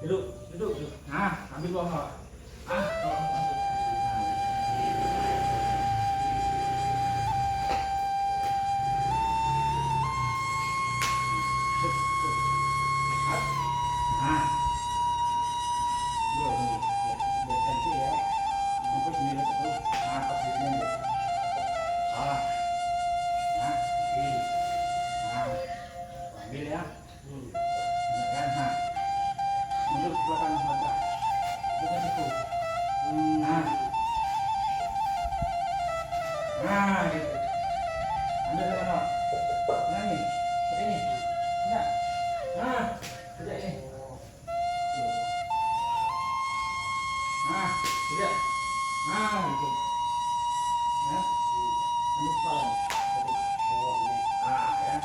Duduk. Ambil buah. Ambil ya. Mundur ke belakang saja. Bukan itu. Gitu. Ambil ke mana? Nah ini, seperti ini. Enggak. Kerja ini. Kerja. Gitu. Ya. Ambil kepala. Ya.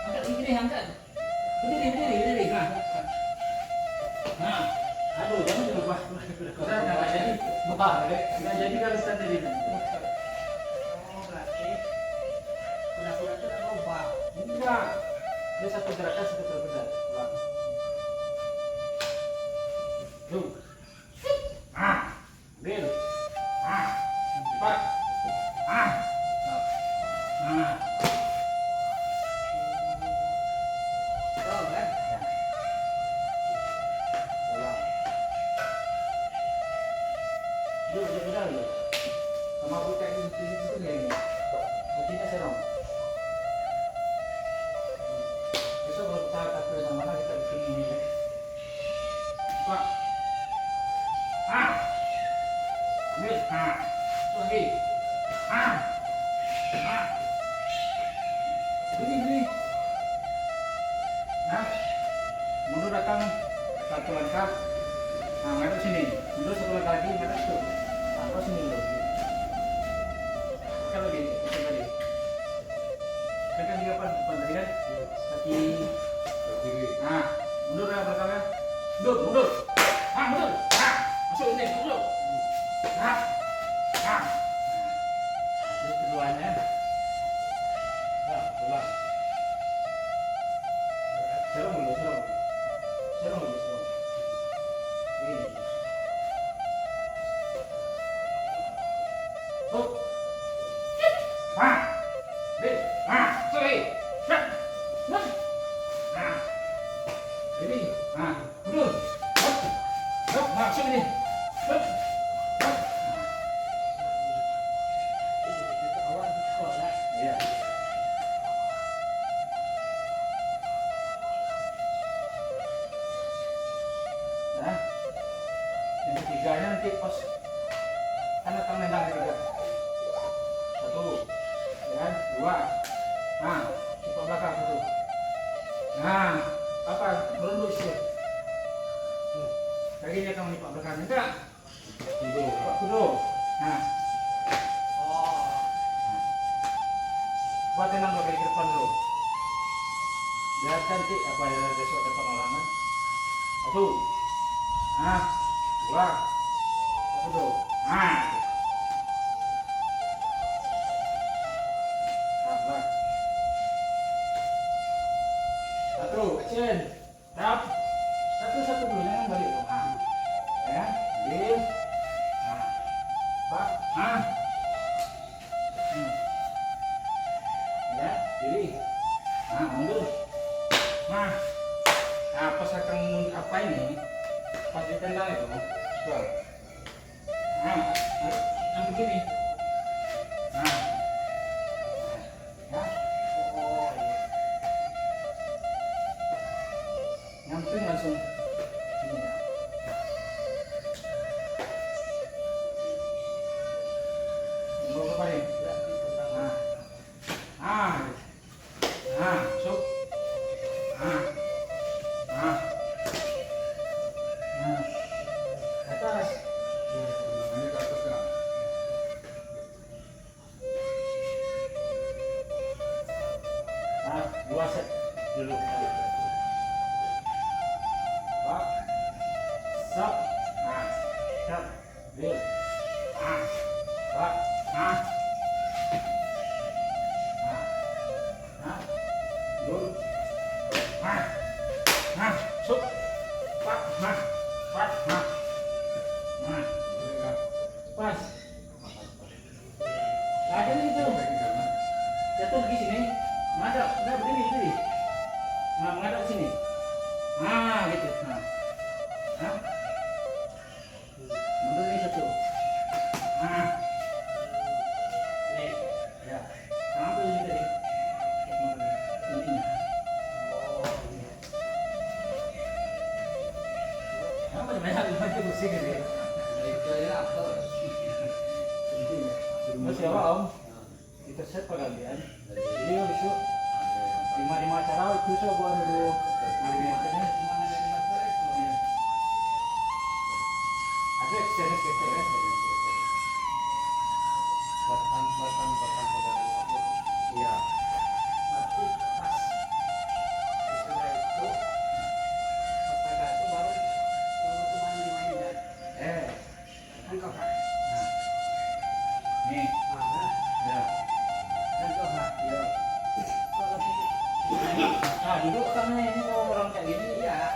Angkat ini, angkat. Berdiri. Aduh, jangan lupa. Nggak jadi. Nggak jadi kalau stand ini. Oh, berarti kuda-kuda itu tak lupa. Enggak. Dia satu gerakan satu berbeda. Tuh. Ambil. Cepat. Sama buka itu ini. Hatinya serong. Besok kalau kita takut sama mana kita bikin ini ya. Pak. Ambil. Lagi. Berdiri. Mundur datang satu langkah. Ngadep sini. Mundur satu langkah lagi ngadep situ. Terus sini dulu. Kalau gini, tadi. Tekan di depan tadi kan? Kaki kiri. Mundur ya belakangnya. Mundur. Mundur. Masuk ini, masuk. pas tanda tangan yang ketiga. 1, ya, 2. Nah, coba belakang 1. Nah, apa? Merunduk sih. Kakinya kamu lipat belakang enggak? Kudu. Nah, buat tenang ke depan dulu. Biar cantik apa yang ada besok depan orang kan. 1. Nah, 2. Kudu. Nah. Nah. 1, action. Tap. Satu-satu dulu jangan balik. Nah. Ya, deal. Nah. Pak. Nah. Ya, diri. Nah, mundur. Nah, pas akan mundur apa ini? Pas ditendang itu, coba. Nah, yang begini. Nah, ya. Nyamping langsung. Ini ya. Mundur apa ini? Nah. Masuk. Atas. Ini ke atas kan? Nah, 2 set dulu. Pak. Stop. Nah, stop. Deal. Pak. Dulu. Sup. Pak. Ini kan? Pas. Ada nih itu. Jatuh di sini. Menghadap. Udah berdiri. Nah, menghadap sini. Nah, gitu. Nah. Mundur ini 1. Ini. Ya. Kamu tuh ini tadi. Ininya. Kamu banyak pusing ini. Masih apa om? Kita set pegalian. Jadi besok 5 acara itu saya buat dulu. Ada eksternal kita ya. Batang pegang. Iya. Berarti pas istilah itu pas agak itu baru kalau cuma dimainkan kan kau kan Nih. Ya. kan kau kan Ya. kalau Nah, duduk karena ini kalau orang kayak gini iya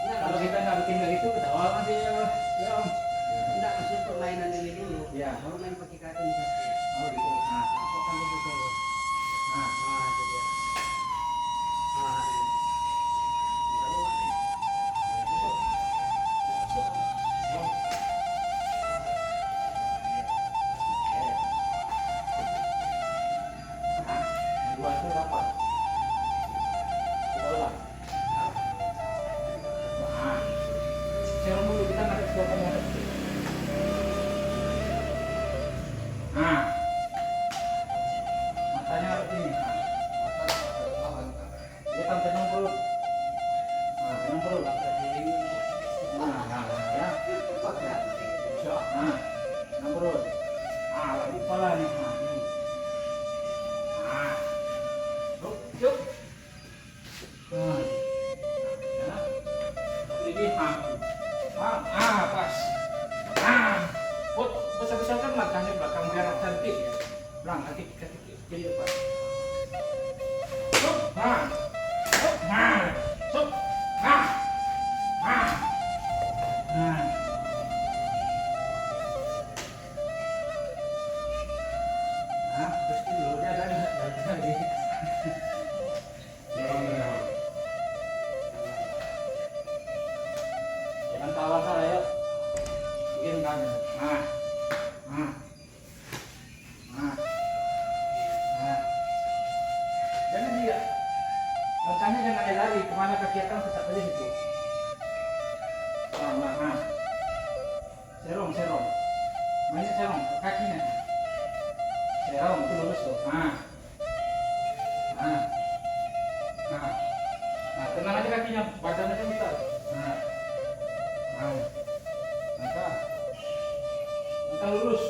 nah kalau kita nggak bikin kayak gitu ketawa nanti ya om. tidak maksud permainan ini dulu Iya. baru main pakai kata ini pasti Oh gitu. Nah, kau kan dulu dulu nah. itu dia ini. Baru Dua itu dapat. Kita ulang. Nah, sekarang dulu kita narik suapannya. Nah, matanya harus ini. Dia kan tenang perut. Nah, tenang perut. Nah, ya. Nah, tenang perut. Lagi kepala nih. Cuk. Ya. Ini pas. Besar-besarkan matanya belakang biar cantik ya. Belakang kaki kiri depan. Cuk. Cuk. Terus dulu dia ada lagi. Jangan tawa saya. Bikin kan. Jangan dia. Makanya jangan ada lari kemana kaki akan tetap aja gitu. Serong. Mainnya serong ke kakinya. Serong itu lurus tuh. Nah. Nah. Nah. Nah, tenang aja kakinya, badannya kan kita. Nah. Nah. Angkat. Angkat lurus.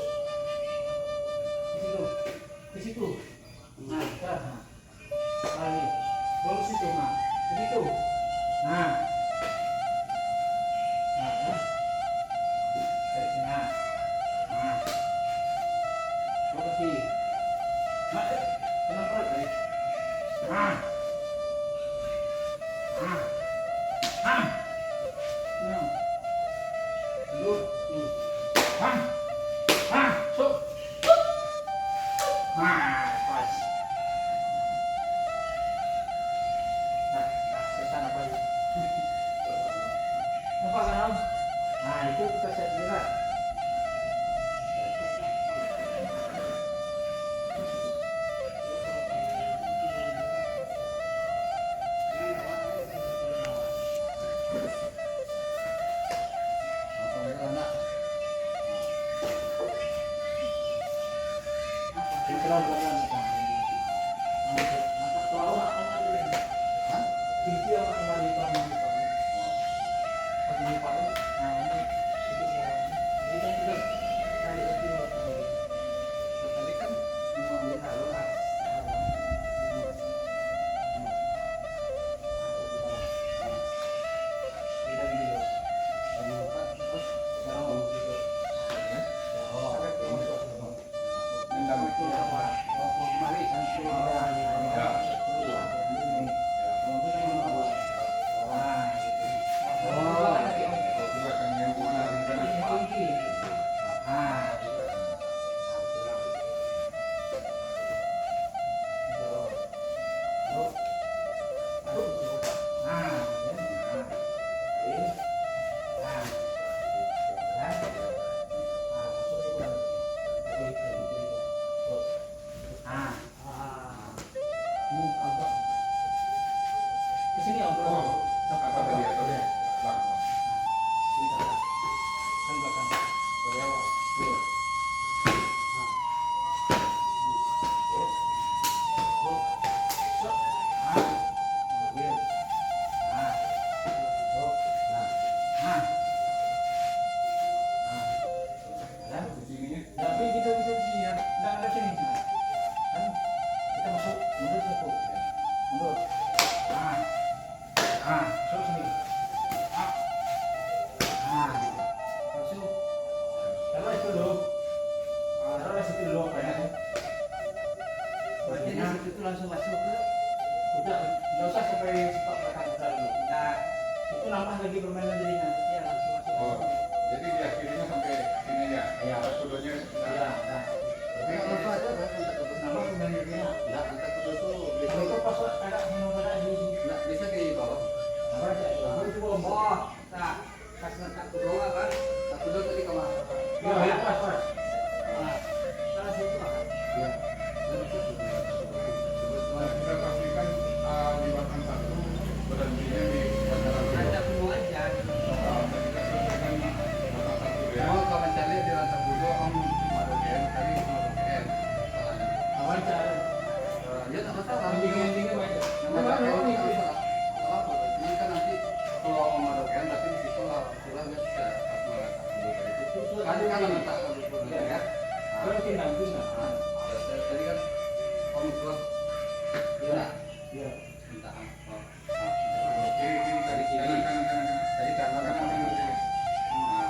Di situ. Di situ. Nah, angkat. Nah. Lagi. Lurus itu, nah. Di situ. Nah. Nah, nah. Dari sini. Nah. Nah. Lokasi. Nah, tenang perut tadi. Nah. Nah. Nah. Nah. Duduk. Nah. Nah. Sok. Nah, pas. Nah, sesana lagi. Nampak kan, Om? Nah, itu kita set juga. Apa ya anak? Ini terlalu banyak. Mantap kalau Hah? Kinti yang kembali itu pagi ini Pak. Nah, ini itu ya. Ini kan juga kali itu Tadi kan mau ambil taruh lah. kita video. Kamu lupa terus Sekarang mau video. Oh, minta itu apa? Oh, kemari kan Ya. juga kan yang punya rencana. Kesini om, Oh, apa tadi atau dia? Lah. kan belakang. Oh ya, tuh. Di sini Tapi kita lihat, nggak ada sini. Kan kita masuk mundur satu, mundur. Masuk sini. Masuk. Taruh itu dulu. Taruh di situ dulu, kayaknya. Berarti di situ tuh langsung masuk ke. Udah, nggak usah sampai stop belakang kita dulu. Nah, Itu nambah lagi permainan jadinya. ya langsung masuk. oh, jadi dia kirinya sampai sini aja. Iya. Pas kudonya. Iya, nah. Tapi kalau lupa aja kan kita terus Nambah permainan jadinya. Enggak, kita kudo tuh Kalau itu pas ada ada di sini. enggak bisa di bawah. Apa aja? Itu belum. Oh, nah, pas letak doang kan. Tak kudo tadi kemana? Iya, ya, pas. Nah, salah situ kan. Iya. Nah, kita pastikan di batang satu berhentinya di bantaran dua. Ada semua aja. Tadi kita selesaikan batang satu ya. Oh, kalau mencari di lantai dulu om Marogen tadi Marogen salahnya. Awal cara. Ya tak masalah. Tinggi baca. Nama Marogen tak masalah. Salah apa? Ini kan nanti kalau om Marogen tapi di situ lah pulang ya sudah pas meletak dulu tadi itu. Tadi kan letak dulu ya. Kalau tinggal Nah, tadi kan om keluar. Iya. Iya. Minta oh. Kiri tadi kiri kanan. Tadi kanan kan mau kiri. Nah.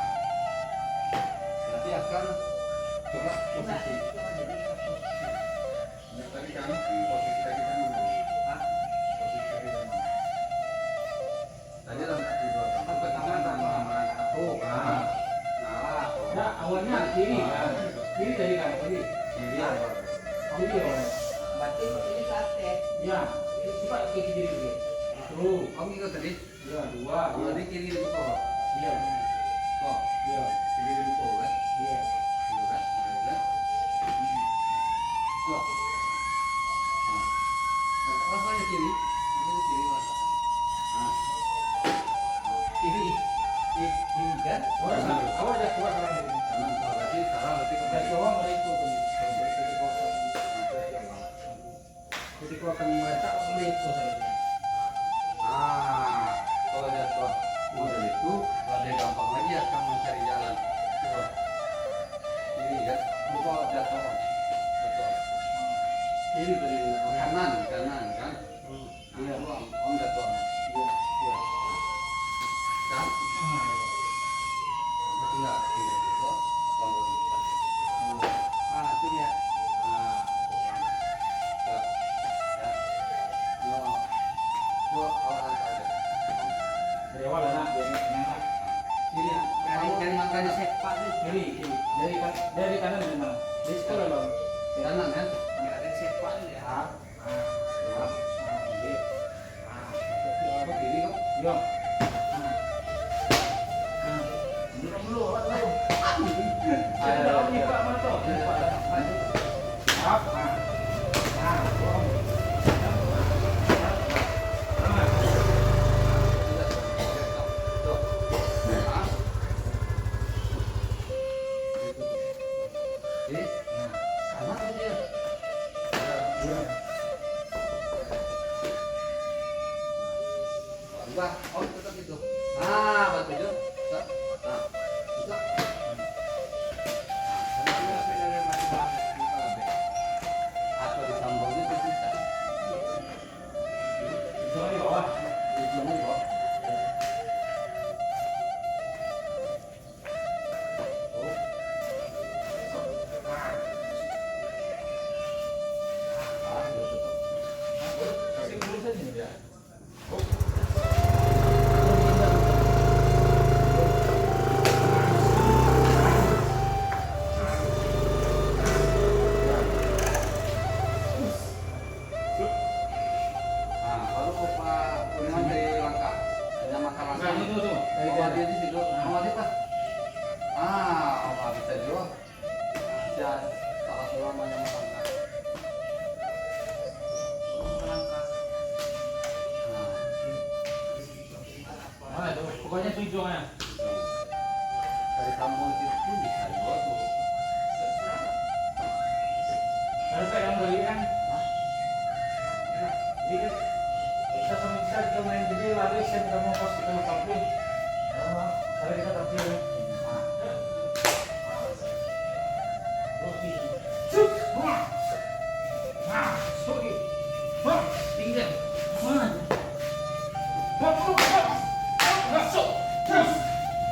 Nanti akan coba posisi. Ya, tadi kan posisi tadi kan mana? Hah? Posisi tadi kan mana? Tadi dalam kaki dua Apa pertama sama satu. Nah. Nah, awalnya kiri kan. Kiri tadi kan, kiri. Kiri awal. Kiri awalnya. Berarti ini sate. Iya. Coba ke kiri dulu. Tuh. Kamu ikut tadi? Iya, dua. Tadi kiri di bawah. Iya. Kok? Iya. Kiri di bawah kan? Iya. Gitu kan? Nah, Tuh. rasanya kiri. Ambil kiri mata. Nah. Kiri. Kiri kan. Awal ada kuat orang ini. Kanan berarti sekarang jatuh seharusnya. Kalau jatuh model itu lebih gampang lagi akan mencari jalan. Coba. Ini ya, coba jatuh. Betul. Ini dari kanan kan? Iya, om jatuh. Iya. Kan? Enggak gitu. Kalau depan. Itu dia. Dari awal anak, Ini dari makanya sepak nih. kiri, dari kanan dari mana? Dari sekolah dong. Kanan kan? Enggak ada sepak nih ya. Apa kiri kok? Yo. Dulu, ayo. Ada om buka mata. Up. Oh, tetap itu. Nah, batu jo. Nah, bisa. Atau disambungnya itu bisa. Jangan di bawah. Ujungnya di bawah. Kasih dulu saja ya. Nah, baru Pak Kurniawan dari Langkah. Hanya makan Langkah. Nah, itu tuh. Dari Bawa dia di situ. Bawa dia pas. Bisa juga. Bisa salah selamanya makan Langkah. Nah, Mana tuh? Pokoknya tujuannya. dari Tambun itu pun bisa juga tuh. Harus yang beli kan? Jadi kan bisa sama bisa kita main gede lari saya kita mau pos kita mau tampil. Hari kita tampil. Oke. Cuk. Oke. Tinggal. Mana? Masuk. Terus.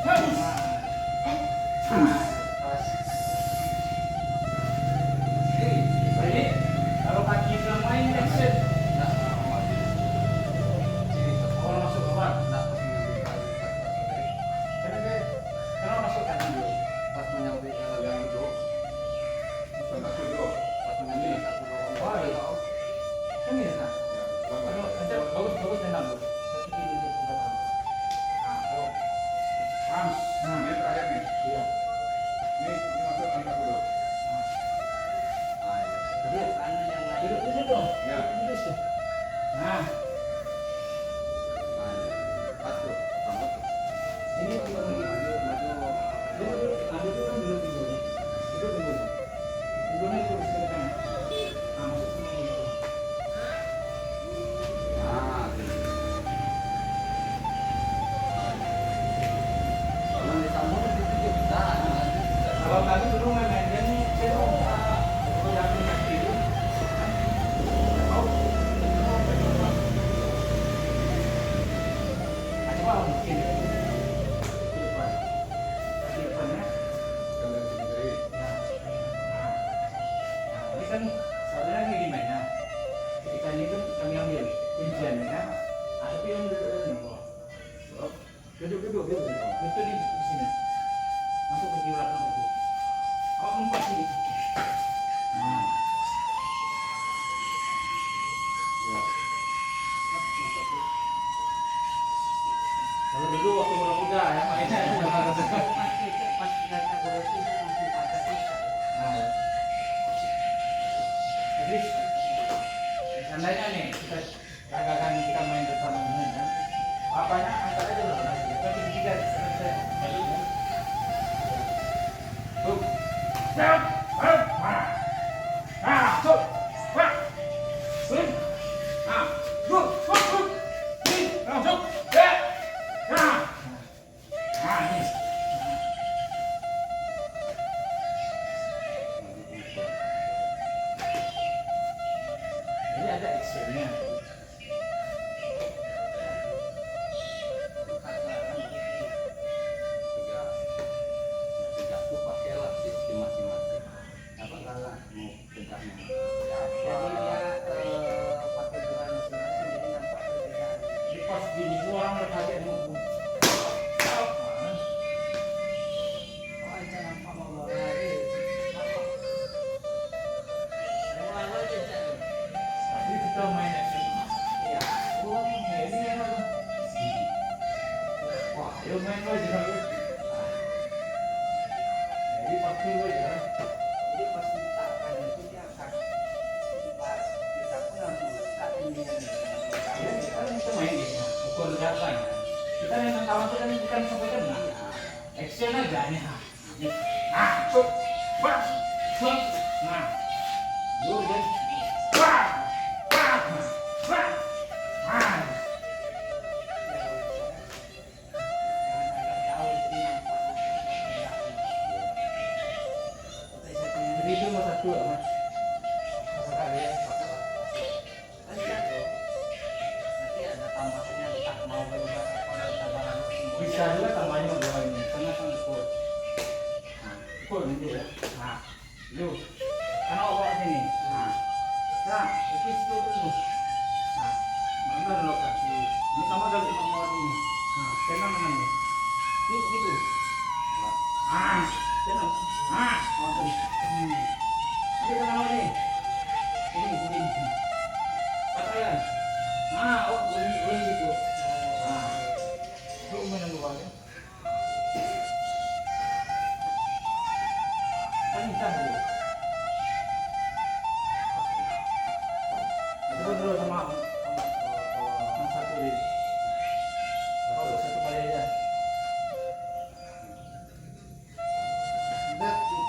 Terus. Jadi kalau kaki bilang main action. Kalau masuk ke bar. Kenapa masuk kanan dulu? Pas menyampai gang itu, pas menyampai Wah, iya. Kan ini nah. Aduh, nanti bagus tenang dulu. Kaki kiri dulu ke belakang. Ayo. Pams. Ini terakhir nih. Iya. Ini masuk angka dulu. Dia kanan yang lain. Duduk dong. Ya. Duduk sih. Nah, ini kita lagi duduk. Aduk itu kan duduk di sini. Duduk di sini. Duduknya itu di sini kan. Nah, masuk sini gitu. Kalau tadi dulu main dia nih, saya mau aku yakin kaki itu. Oh, coba mungkin di depan. Di depannya. Ini kan saudara lagi gimana? Ikan itu kami ambil kuncian ya kan? Tapi yang duduk di bawah. Duduk. Itu di sini. Masuk ke belakang itu. Awak empat sini. Nah. Kalau dulu waktu muda ya mainnya. Pas kita berarti langsung patah sih. Nah. Jadi seandainya nih kita katakan kita main bersama ini kan, apanya angkat aja lah. Tapi tiga selesai. Tuh. Siap. Nah, tuh. Wah. Swing. Nah, tuh. ada Excel-nya. Tiga tuh pakailah sistem masing-masing. Apa salah mau tegaknya? Jadi dia pakai Tuhan masing-masing jadi nampak perbedaan. Di pas gini tuh orang berkaget mau Oh, aja nampak mau lari. Ada mulai aja Cak. tapi kita main Excel. Iya. Oh, ini yang ada. Wah, ayo main aja kan. Jadi pasti aja. Jadi pas diletakkan itu dia akan pas kita pun langsung letak ini yang Ya, kita main ini. Ukur data ya. Kita yang kawan itu kan bukan sampai kena. Excel aja nih. Nah, cuk. Wah. Cuk. Nah. Yo, kan. Wah. Wah. Wah. Ah. Jadi itu masa tua, Mas. Masa kali ya. Bisa juga tambahnya dua ini, karena kan ukur. Nah, ukur ini ya. Nah, yuk. Karena obat sini. Nah, itu situ dulu. Nah, mana dulu kan? Ini sama dari nomor ini. Nah, kena mana ini? Ini begitu. Kena. Oh, tadi. Ini kena mana ini? Ini. Pakaian. Oh, boleh gitu. Itu mainan luarnya. Kan hitam dulu. Itu dulu sama yang satu ini. Oh, satu kali aja.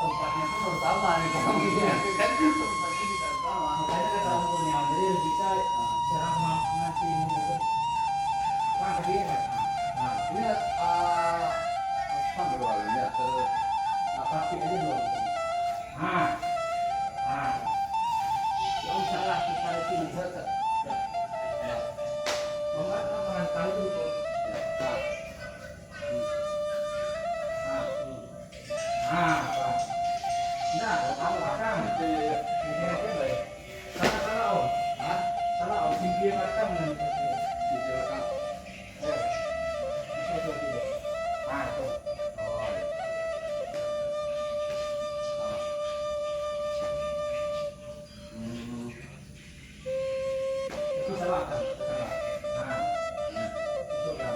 Tempatnya pun harus sama nih kalau gitu ya. Kan tempatnya juga sama. Makanya kata umurnya, jadi bisa serang ngasih untuk Pak tadi ya. Nah, ini apa berwalnya terus Praktik aja dulu. Yang salah kita itu bisa Memang orang tahu dulu kok. Pak. Nah, tahu akan. Ini apa ya? Salah om. Salah om simpir akan nanti. silakan. Itu. Itu. Oh. Itu salah kan? Itu kan.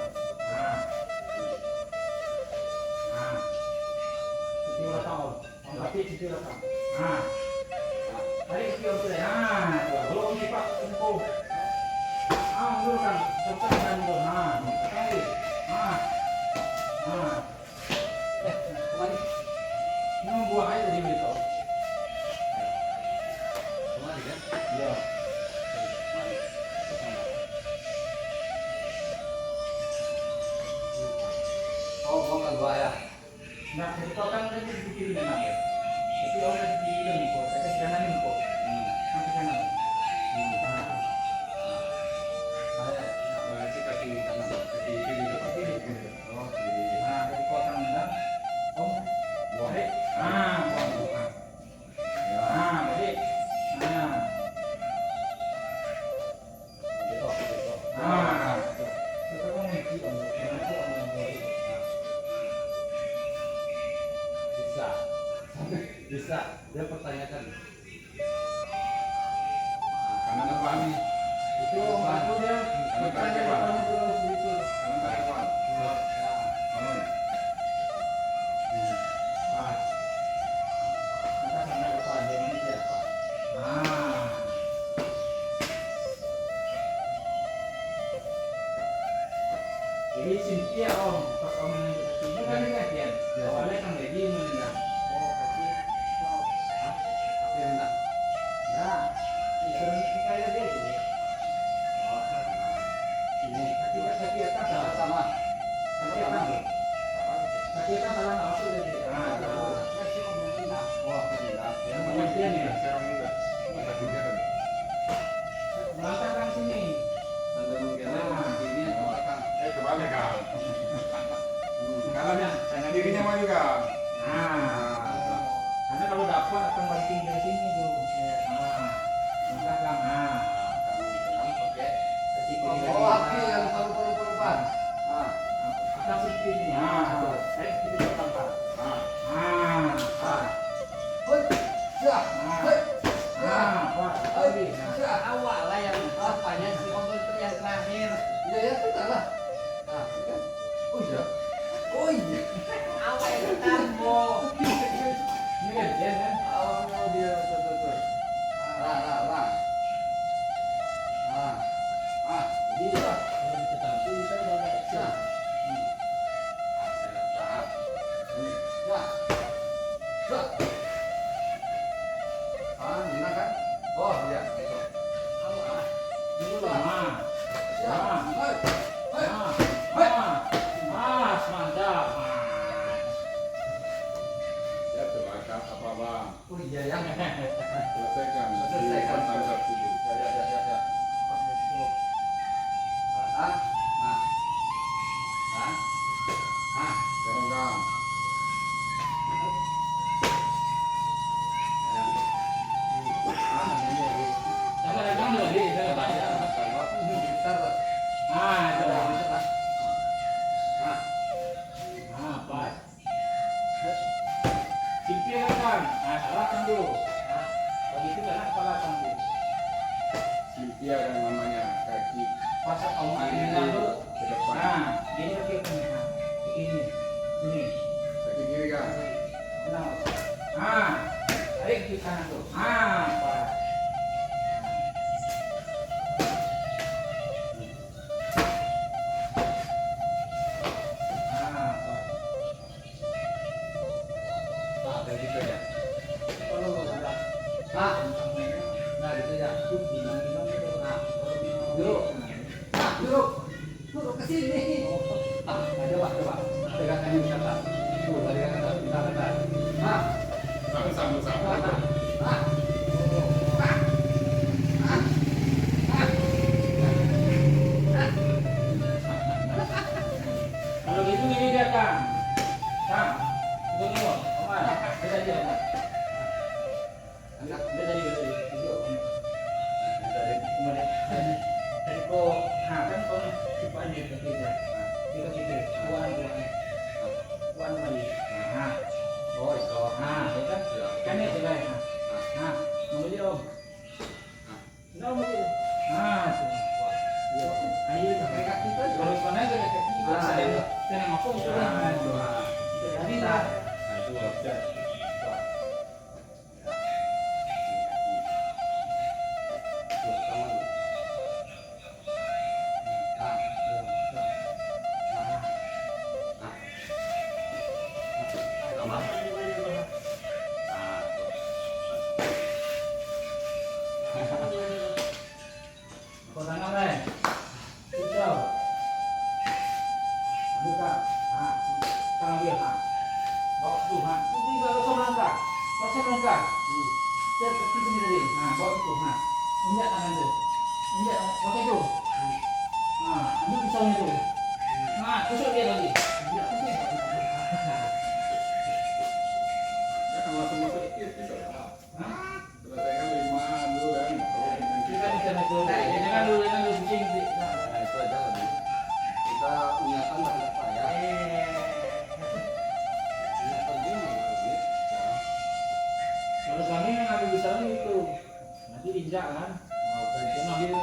Cuci rata om. Om tapi cuci rata. Tadi cuci om sudah. Belum sifat tempuh. Dulu kan. Tekan dulu. Kali. kemarin Ini membuang aja dari itu. Kemari kan? Iya. Oh, bukan gua ya. Nah, jadi kau kan tadi dipikirin enak ya. Tapi orang udah dipikirin kok. Saya kanan ini kok. Sampai kanan. Berarti kaki kanan, kaki kiri depan. Oh, kiri. Nah, dari kau kanan. Om. Balik. Buang. Balik. Gitu, gitu. Kita kan menci om. Karena itu om yang balik. Bisa. Dia pertanyakan. Kanan apa nih? Itu om aku dia. Bertanya depannya dulu begitu. Kanan ke depan. Kanan. Kita sana depan. Dia ini siapa? Jadi Cynthia om, pas om menunjuk kaki itu kan gantian. Awalnya kan jadi menendang. Apa yang nak? Nah, disuruh kayak dia itu. Ini Kaki atas. sama. Kalau Pak. Lagi. Nah. Awak lah yang apanya si komputer yang terakhir. Iya ya kita lah. Nah, ini kan. Oh iya. Oh iya. Awak yang pertama. Ini kan dia kan. Oh dia betul. Lah. Jadi Pak, kalau diketahui kita udah ada action. Gimana kan? Oh iya. Awak. Dulu lah. Mantap. Ya coba apa bang? Oh iya ya. Selesaikan. Selesaikan. Tangkap dulu. Ya. Tengah. Sama datang dulu di Pak. Itu lah. Pas. Simpil kan? Salah dulu. Begitu kan kepala dulu. Cynthia kan namanya kaki Pas kamu ini dulu. ke depan. Ini oke kan? Ini. Ini. Kaki kiri kan. Nah. Tarik ke kanan tuh. Pas. Pas. Kayak gitu ya. Kalau udah Nah itu ya. Duduk ke sini. Coba. Tegakkan ini kata. Tuh, tadi kata kita kata. Sama. Kalau gitu ini dia Kang. Kang, itu dulu. Omar, beda dia. Omar. Anak Beda dia. Itu. dari Kemudian dari kok, kan kau tipe aja ketiga. Kita gitu. Tuan lagi. oh itu. Ya kan? Kan itu lah. Mau jadi om. Nah, mau jadi. Ayo pakai kaki tuh. Kalau mana aja pakai kaki. Saya tenang apa itu lah. Jadi lah. Itu objek. Kau tangan lain. Hijau. Buka. Tangan dia. Bawa tu. Ini kalau kau melangkah. Kau melangkah. Dia kaki sini tadi. Bawa tu. Injak tangan dia. Injak. Pakai tu. Ambil pisaunya tu. Tusuk dia lagi. Jangan langsung masuk dikit gitu. Selesaikan 5 dulu kan. Kita bisa naik dulu. Jangan dulu pusing. Nah itu aja lebih. Kita ingatkan lah apa ya. Ingatkan dia lebih. Kalau kami yang ambil pisaunya itu. Nanti injak kan. Dia ambil.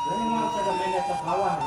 Dia memang harus ada main di atas bawah.